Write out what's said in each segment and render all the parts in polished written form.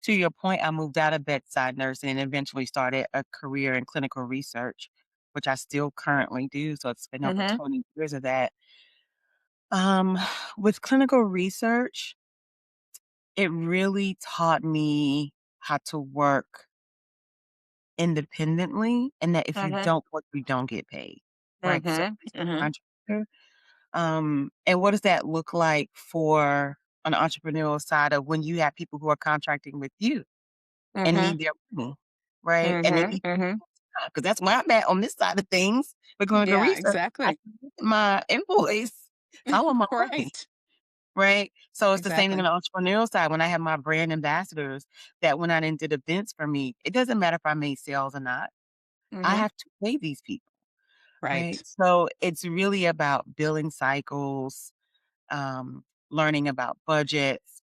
to your point, I moved out of bedside nursing and eventually started a career in clinical research, which I still currently do. So it's been over Mhm. 20 years of that. Um, with clinical research, it really taught me how to work independently and that if you Mhm. don't work, you don't get paid. Right. So Mhm. Mhm. contractor. And what does that look like for an entrepreneurial side of when you have people who are contracting with you and Mhm. need their money, right? And they Mhm. need Mhm. because that's where I'm at on this side of things with clinical Yeah, research. I exactly. submit my invoice. I want my money, Right. right? So it's the same thing on Exactly. the entrepreneurial side. When I have my brand ambassadors that went out and did events for me, it doesn't matter if I made sales or not. I Mhm. have to pay these people, right? Right. So it's really about billing cycles, um, learning about budgets,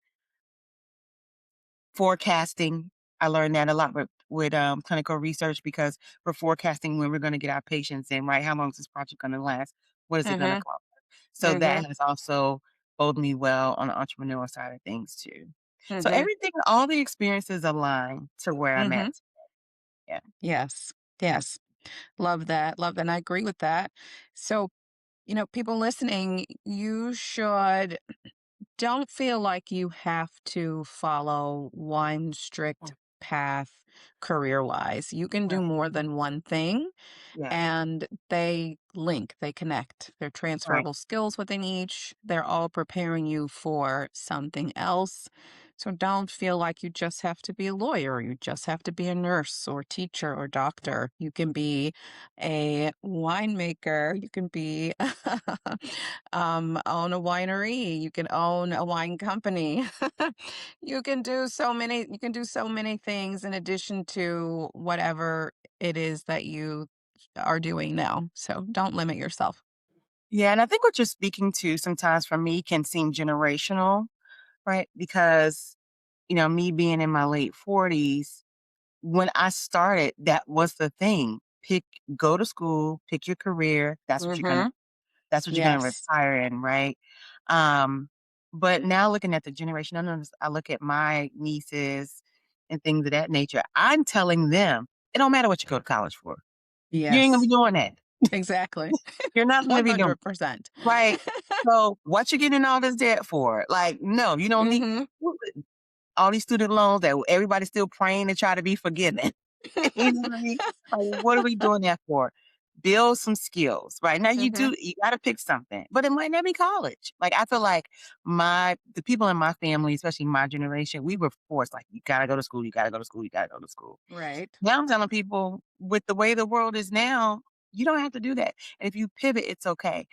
forecasting. I learned that a lot with clinical research because we're forecasting when we're gonna get our patients in, right? How long is this project gonna last? What is it gonna Mhm. cost? So Mhm. that has also bode me well on the entrepreneurial side of things too. So Mhm. everything, all the experiences align to where I'm at. Mhm. Yeah. Yes. Yes. Love that. Love that. And I agree with that. So, people listening, you should don't feel like you have to follow one strict Mm, path career-wise. You can do right. more than one thing. Yes. And they link, they connect. They're Right. transferable skills within each. They're all preparing you for something else. So don't feel like you just have to be a lawyer, or you just have to be a nurse or teacher or doctor. You can be a winemaker. You can be own a winery. You can own a wine company. You can do so many things in addition to whatever it is that you are doing now. So don't limit yourself. Yeah, and I think what you're speaking to sometimes for me can seem generational, right? Because, me being in my late 40s, when I started, that was the thing. Go to school, pick your career. Mhm. That's what you're gonna Yes. retire in, right? Um, but now looking at the generation, I look at my nieces and things of that nature. I'm telling them, it don't matter what you go to college for. You ain't gonna be Yes. doing that. Exactly. You're not gonna be doing 100%. right. So what you getting all this debt for? Like, no, you don't need Mhm. all these student loans that everybody's still praying to try to be forgiven. You know what I mean? Like, what are we doing that for? Build some skills, right? Now Mhm. you gotta pick something, but it might not be college. Like, I feel like the people in my family, especially my generation, we were forced, like, you gotta go to school, you gotta go to school, you gotta go to school. Right. Now I'm telling people with the way the world is now, you don't have to do that. And if you pivot, it's okay.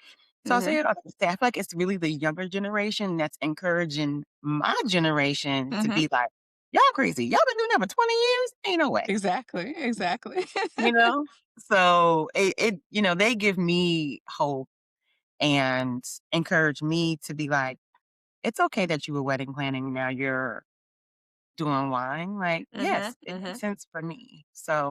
So I say Mhm. it all to say, I feel like it's really the younger generation that's encouraging my generation to Mhm. be like, y'all crazy. Y'all been doing that for 20 years? Ain't no way. Exactly. Exactly. You know? So they give me hope and encourage me to be like, it's okay that you were wedding planning. Now you're doing wine. Like, Mhm. yes, it makes Mhm. sense for me. So